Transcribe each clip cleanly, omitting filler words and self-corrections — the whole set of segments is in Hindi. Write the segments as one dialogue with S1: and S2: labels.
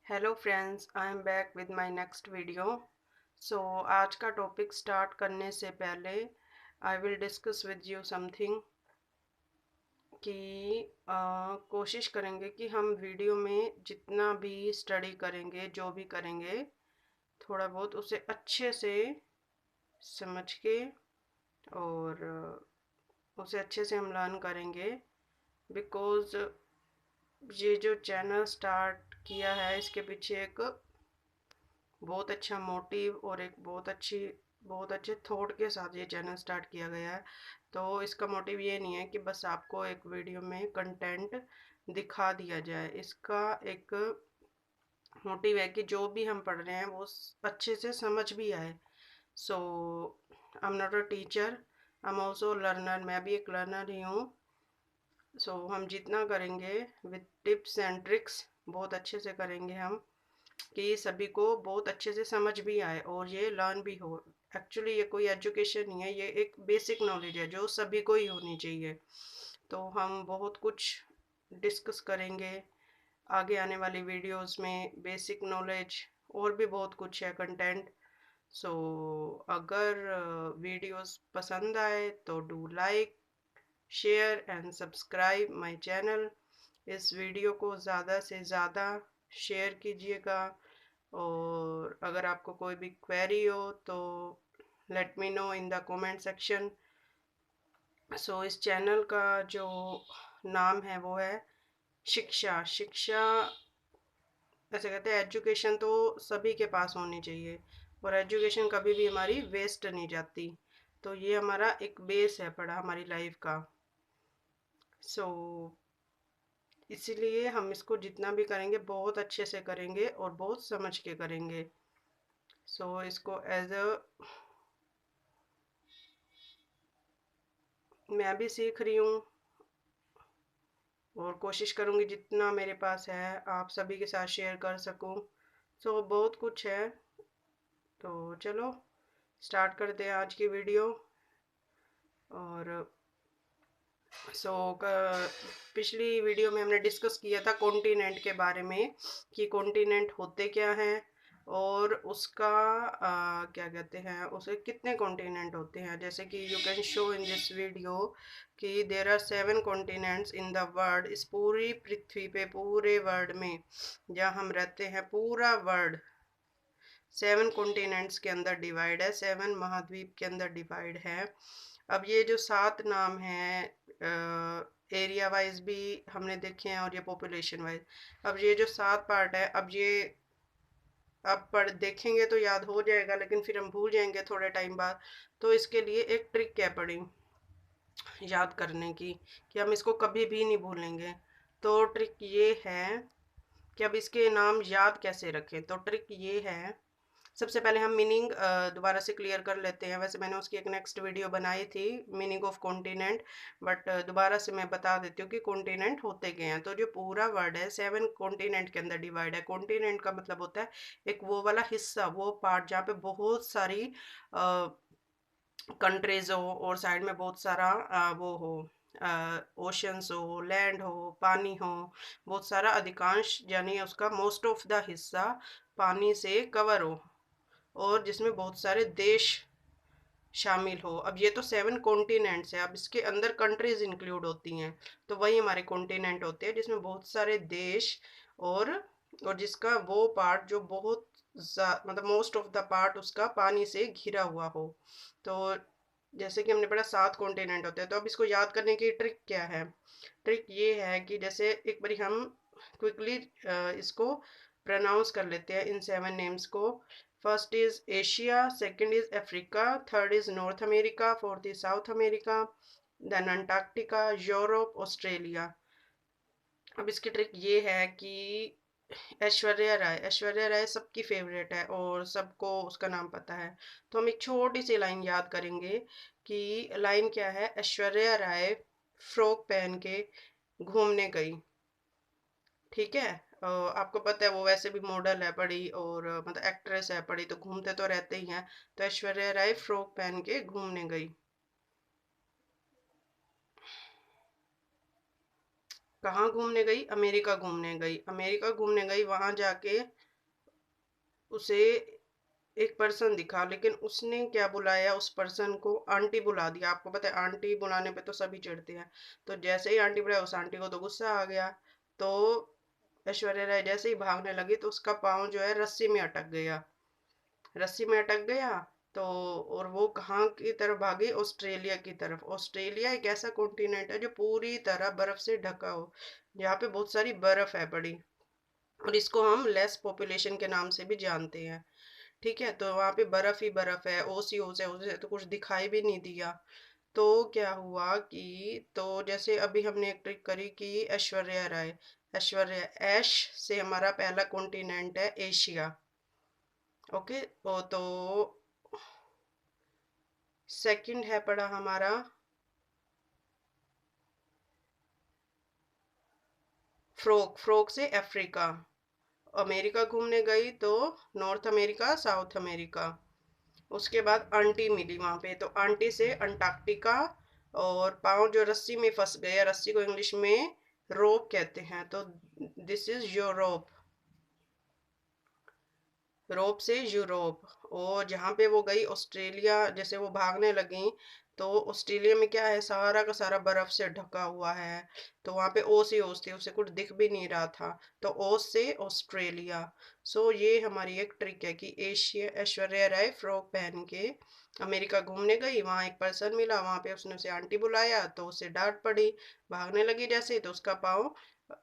S1: Hello friends, I am back with my next video. So आज का टॉपिक स्टार्ट करने से पहले I will discuss with you something कि कोशिश करेंगे कि हम वीडियो में जितना भी स्टडी करेंगे, जो भी करेंगे, थोड़ा बहुत उसे अच्छे से समझ के और उसे अच्छे से हम लर्न करेंगे। बिकॉज़ ये जो चैनल स्टार्ट किया है, इसके पीछे एक बहुत अच्छा मोटिव और एक बहुत अच्छे थॉट के साथ ये चैनल स्टार्ट किया गया है। तो इसका मोटिव ये नहीं है कि बस आपको एक वीडियो में कंटेंट दिखा दिया जाए। इसका एक मोटिव है कि जो भी हम पढ़ रहे हैं वो अच्छे से समझ भी आए। So I am not a teacher, I am also learner. मैं भी एक लर्नर ही हूँ। सो हम जितना करेंगे विद टिप्स एंड ट्रिक्स बहुत अच्छे से करेंगे हम, कि सभी को बहुत अच्छे से समझ भी आए और ये लर्न भी हो। एक्चुअली ये कोई एजुकेशन नहीं है, ये एक बेसिक नॉलेज है जो सभी को ही होनी चाहिए। तो हम बहुत कुछ डिस्कस करेंगे आगे आने वाली वीडियोस में, बेसिक नॉलेज और भी बहुत कुछ है कंटेंट। सो अगर वीडियोस पसंद आए तो do like, share and subscribe my channel. इस वीडियो को ज़्यादा से ज़्यादा शेयर कीजिएगा और अगर आपको कोई भी क्वेरी हो तो let me know in the comment section. So इस चैनल का जो नाम है वो है शिक्षा। शिक्षा ऐसे कहते हैं, एजुकेशन तो सभी के पास होनी चाहिए और एजुकेशन कभी भी हमारी वेस्ट नहीं जाती। तो ये हमारा एक बेस है पढ़ा हमारी लाइफ का। सो इसीलिए हम इसको जितना भी करेंगे बहुत अच्छे से करेंगे और बहुत समझ के करेंगे। सो इसको एज अ मैं भी सीख रही हूँ और कोशिश करूँगी जितना मेरे पास है आप सभी के साथ शेयर कर सकूँ। सो बहुत कुछ है। तो चलो स्टार्ट करते हैं आज की वीडियो। और सो पिछली वीडियो में हमने डिस्कस किया था कॉन्टिनेंट के बारे में, कि कॉन्टिनेंट होते क्या हैं और उसका क्या कहते हैं, उसे कितने कॉन्टिनेंट होते हैं। जैसे कि you can show in this video कि there are 7 continents in the world. इस पूरी पृथ्वी पे, पूरे वर्ल्ड में जहाँ हम रहते हैं, पूरा वर्ल्ड 7 कॉन्टिनेंट्स के अंदर डिवाइड है, 7 महाद्वीप के अंदर डिवाइड है। अब ये जो 7 नाम हैं, एरिया वाइज भी हमने देखे हैं और ये पॉपुलेशन वाइज। अब ये जो 7 पार्ट है, अब ये अब पढ़ देखेंगे तो याद हो जाएगा, लेकिन फिर हम भूल जाएंगे थोड़े टाइम बाद। तो इसके लिए एक ट्रिक है पड़ी याद करने की, कि हम इसको कभी भी नहीं भूलेंगे। तो ट्रिक ये है कि अब इसके नाम याद कैसे रखें। तो ट्रिक ये है, सबसे पहले हम मीनिंग दोबारा से क्लियर कर लेते हैं। वैसे मैंने उसकी एक नेक्स्ट वीडियो बनाई थी, मीनिंग ऑफ कॉन्टिनेंट, बट दोबारा से मैं बता देती हूँ कि कॉन्टिनेंट होते क्या हैं। तो जो पूरा वर्ल्ड है 7 कॉन्टिनेंट के अंदर डिवाइड है। कॉन्टिनेंट का मतलब होता है एक वो वाला हिस्सा, वो पार्ट जहाँ पे बहुत सारी कंट्रीज हो और साइड में बहुत सारा वो हो, ओशंस हो, लैंड हो, पानी हो, बहुत सारा, अधिकांश यानी उसका मोस्ट ऑफ द हिस्सा पानी से कवर हो और जिसमें बहुत सारे देश शामिल हो। अब ये तो 7 कॉन्टिनेंट्स है, अब इसके अंदर कंट्रीज इंक्लूड होती हैं, तो वही हमारे कॉन्टिनेंट होते हैं जिसमें बहुत सारे देश और जिसका वो पार्ट जो बहुत मतलब मोस्ट ऑफ द पार्ट उसका पानी से घिरा हुआ हो। तो जैसे कि हमने पढ़ा 7 कॉन्टिनेंट होते हैं। तो अब इसको याद करने की ट्रिक क्या है। ट्रिक ये है कि जैसे एक बारी हम क्विकली इसको प्रोनाउंस कर लेते हैं इन 7 नेम्स को। First is Asia, second is Africa, third is North America, fourth is South America, then Antarctica, Europe, Australia. अब इसकी ट्रिक ये है कि ऐश्वर्या राय सबकी फेवरेट है और सबको उसका नाम पता है। तो हम एक छोटी सी लाइन याद करेंगे कि लाइन क्या है, ऐश्वर्या राय फ्रॉक पहन के घूमने गई। ठीक है, आपको पता है वो वैसे भी मॉडल है बड़ी और मतलब एक्ट्रेस है बड़ी, तो घूमते तो रहते ही हैं। तो ऐश्वर्या राय फ्रॉक पहन के घूमने गई। कहाँ घूमने गई? अमेरिका घूमने गई। अमेरिका घूमने गई, वहां जाके उसे एक पर्सन दिखा, लेकिन उसने क्या बुलाया? उस पर्सन को आंटी बुला दिया। आपको पता है आंटी बुलाने पे तो सभी चिढ़ते हैं। तो जैसे ही आंटी बुलाया, उस आंटी को तो गुस्सा आ गया। तो ऐश्वर्या राय जैसे ही भागने लगी तो उसका पाँव जो है रस्सी में अटक गया। रस्सी में अटक गया तो, और वो कहाँ की तरफ भागी? ऑस्ट्रेलिया की तरफ। ऑस्ट्रेलिया एक ऐसा कॉन्टिनेंट है जो पूरी तरह बर्फ से ढका हो, यहाँ पे बहुत सारी बर्फ है बड़ी, और इसको हम लेस पॉपुलेशन के नाम से भी जानते हैं। ठीक है, तो वहां पे बर्फ ही बर्फ है, ओस ही ओस है, उसे तो कुछ दिखाई भी नहीं दिया। तो क्या हुआ कि, तो जैसे अभी हमने एक ट्रिक करी कि ऐश्वर्या राय, ऐश्वर्या, ऐश से हमारा पहला कॉन्टिनेंट है एशिया। ओके, तो सेकंड है पड़ा हमारा फ्रोक। फ्रोक से अफ्रीका। अमेरिका घूमने गई तो नॉर्थ अमेरिका, साउथ अमेरिका। उसके बाद आंटी मिली वहां पे, तो आंटी से अंटार्कटिका। और पाँव जो रस्सी में फंस गया, रस्सी को इंग्लिश में रोप कहते हैं, तो दिस इज यूरोप। यूरोप से यूरोप। और जहाँ पे वो गई ऑस्ट्रेलिया, जैसे वो भागने लगी तो ऑस्ट्रेलिया में क्या है, सारा का सारा बर्फ से ढका हुआ है। तो वहाँ पे ओस ही ओस थी, उसे कुछ दिख भी नहीं रहा था। तो ओस से ऑस्ट्रेलिया। सो ये हमारी एक ट्रिक है कि एशिया, ऐश्वर्या राय फ्रॉक पहन के अमेरिका घूमने गई, वहाँ एक पर्सन मिला, वहाँ पे उसने उसे आंटी बुलाया तो उसे डांट पड़ी। भागने लगी जैसे, तो उसका पाँव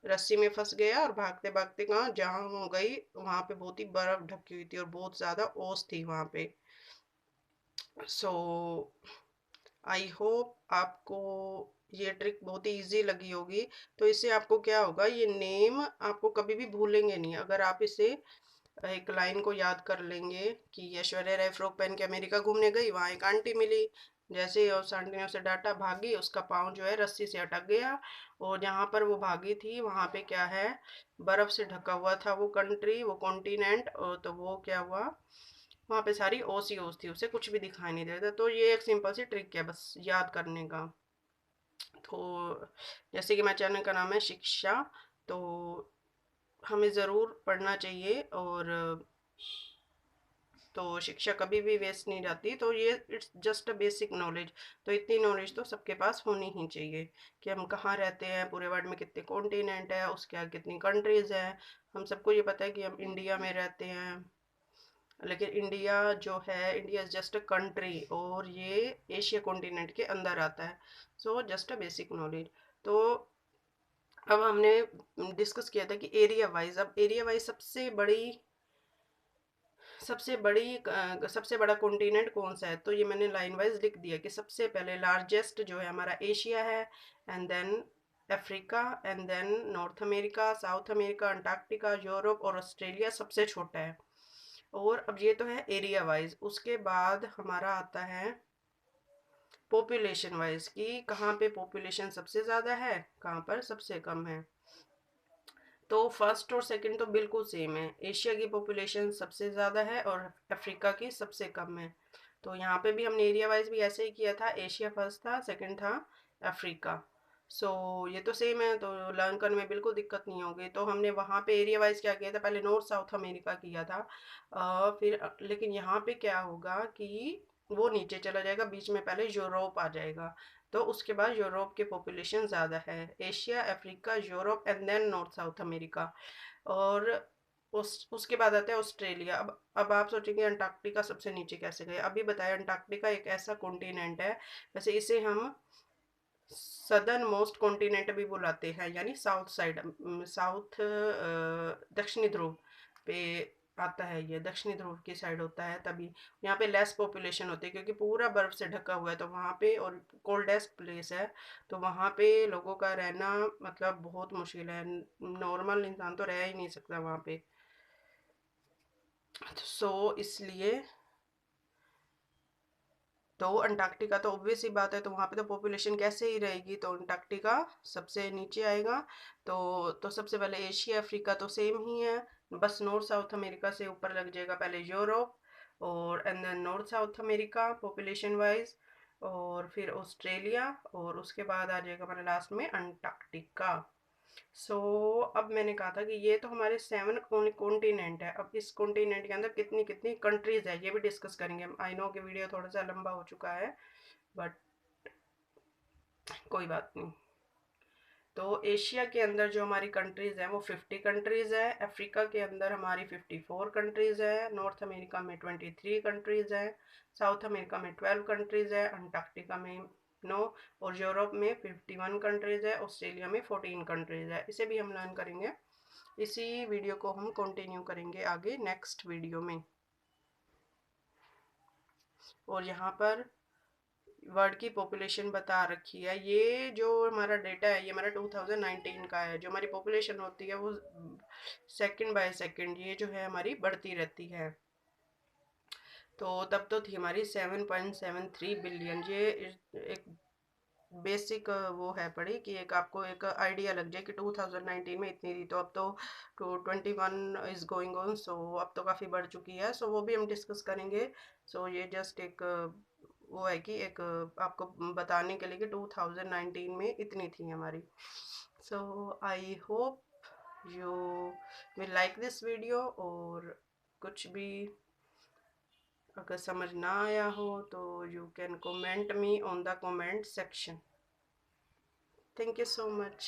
S1: रस्सी में फंस गया, और भागते भागते कहाँ, जहाँ वो गई वहां पे बहुत ही बर्फ ढकी हुई थी और बहुत ज्यादा ओस थी वहां पे। सो आई होप आपको ये ट्रिक बहुत ही इजी लगी होगी। तो इससे आपको क्या होगा, ये नेम आपको कभी भी भूलेंगे नहीं अगर आप इसे एक लाइन को याद कर लेंगे कि ऐश्वर्या राय फ्रॉक पहन के अमेरिका घूमने गई, वहां एक आंटी मिली, जैसे ही उस आंटी ने उसे डांटा, भागी, उसका पाँव जो है रस्सी से अटक गया। और जहां पर वो भागी थी वहां पे क्या है, बर्फ से ढका हुआ था वो कंट्री, वो कॉन्टिनेंट। और तो वो क्या हुआ, वहां पे सारी ओस ही ओस थी, उसे कुछ भी दिखाई नहीं देता। तो ये एक सिंपल सी ट्रिक है बस याद करने का। तो जैसे कि मेरे चैनल का नाम है शिक्षा, तो हमें ज़रूर पढ़ना चाहिए, और तो शिक्षा कभी भी वेस्ट नहीं जाती। तो ये it's just a basic knowledge. तो इतनी नॉलेज तो सबके पास होनी ही चाहिए कि हम कहाँ रहते हैं, पूरे वर्ल्ड में कितने कॉन्टिनेंट है, उसके आगे कितनी कंट्रीज हैं। हम सबको ये पता है कि हम इंडिया में रहते हैं, लेकिन इंडिया जो है, India is just a country, और ये एशिया कॉन्टिनेंट के अंदर आता है। So just a basic knowledge. तो अब हमने डिस्कस किया था कि एरिया वाइज, अब एरिया वाइज सबसे बड़ा कॉन्टिनेंट कौन सा है? तो ये मैंने लाइन वाइज लिख दिया कि सबसे पहले लार्जेस्ट जो है हमारा एशिया है, and then Africa, and then North America, South America, Antarctica, Europe, और ऑस्ट्रेलिया सबसे छोटा है। और अब ये तो है एरिया वाइज। उसके बाद हमारा आता है पॉपुलेशन वाइज कि कहाँ पे पॉपुलेशन सबसे ज़्यादा है, कहाँ पर सबसे कम है। तो फर्स्ट और सेकंड तो बिल्कुल सेम है, एशिया की पॉपुलेशन सबसे ज़्यादा है और अफ्रीका की सबसे कम है। तो यहाँ पे भी हमने एरिया वाइज भी ऐसे ही किया था, एशिया फर्स्ट था, सेकंड था अफ्रीका। सो ये तो सेम है, तो लर्न करने में बिल्कुल दिक्कत नहीं होगी। तो हमने वहाँ पे एरिया वाइज क्या किया था, पहले नॉर्थ साउथ अमेरिका किया था। लेकिन यहाँ पे क्या होगा कि वो नीचे चला जाएगा, बीच में पहले यूरोप आ जाएगा। तो उसके बाद यूरोप की पॉपुलेशन ज़्यादा है, Asia, Africa, Europe, and then North South America. और उसके बाद आता है ऑस्ट्रेलिया। अब आप सोचेंगे अंटार्कटिका सबसे नीचे कैसे गए? अभी बताया, अंटार्कटिका एक ऐसा कॉन्टिनेंट है, वैसे इसे हम सदर्न मोस्ट कॉन्टिनेंट भी बुलाते हैं, यानी साउथ साइड, साउथ दक्षिणी ध्रुव पे आता है, ये दक्षिणी ध्रुव की साइड होता है, तभी यहाँ पे लेस पॉपुलेशन होती है क्योंकि पूरा बर्फ से ढका हुआ है। तो वहाँ पे, और कोल्डेस्ट प्लेस है, तो वहाँ पे लोगों का रहना मतलब बहुत मुश्किल है, नॉर्मल इंसान तो रह ही नहीं सकता वहाँ पे। सो इसलिए तो अंटार्कटिका तो ऑब्वियस ही बात है, तो वहाँ पे तो पॉपुलेशन कैसे ही रहेगी, तो अंटार्कटिका सबसे नीचे आएगा। तो सबसे पहले एशिया, अफ्रीका तो सेम ही है, बस नॉर्थ साउथ अमेरिका से ऊपर लग जाएगा पहले यूरोप, और and then North South America population wise, और फिर ऑस्ट्रेलिया, और उसके बाद आ जाएगा हमारे लास्ट में अंटार्कटिका। अब मैंने कहा था कि ये तो हमारे 7 कॉन्टिनेंट है। अब इस कॉन्टिनेंट के अंदर कितनी कितनी कंट्रीज है ये भी डिस्कस करेंगे। आई नो कि वीडियो थोड़ा सा लंबा हो चुका है, बट कोई बात नहीं। तो एशिया के अंदर जो हमारी कंट्रीज़ हैं वो 50 कंट्रीज़ है। अफ्रीका के अंदर हमारी 54 कंट्रीज़ है। नॉर्थ अमेरिका में 23 कंट्रीज़ है। साउथ अमेरिका में 12 कंट्रीज़ है। अंटार्कटिका में 9, और यूरोप में 51 कंट्रीज़ है। ऑस्ट्रेलिया में 14 कंट्रीज़ है। इसे भी हम लर्न करेंगे। इसी वीडियो को हम कंटिन्यू करेंगे आगे नेक्स्ट वीडियो में। और यहाँ पर वर्ल्ड की पॉपुलेशन बता रखी है। ये जो हमारा डेटा है ये हमारा 2019 का है। जो हमारी पॉपुलेशन होती है वो सेकंड बाय सेकंड ये जो है हमारी बढ़ती रहती है। तो तब तो थी हमारी 7.73 बिलियन। ये एक बेसिक वो है पढ़ी कि एक आपको एक आइडिया लग जाए कि 2019 में इतनी थी। तो अब तो 21 इज गोइंग ऑन, सो अब तो काफ़ी बढ़ चुकी है। सो वो भी हम डिस्कस करेंगे। सो ये जस्ट एक वो है कि एक आपको बताने के लिए कि 2019 में इतनी थी हमारी। So I hope you will like this video. और कुछ भी अगर समझ ना आया हो तो you can comment me on the comment section. Thank you so much.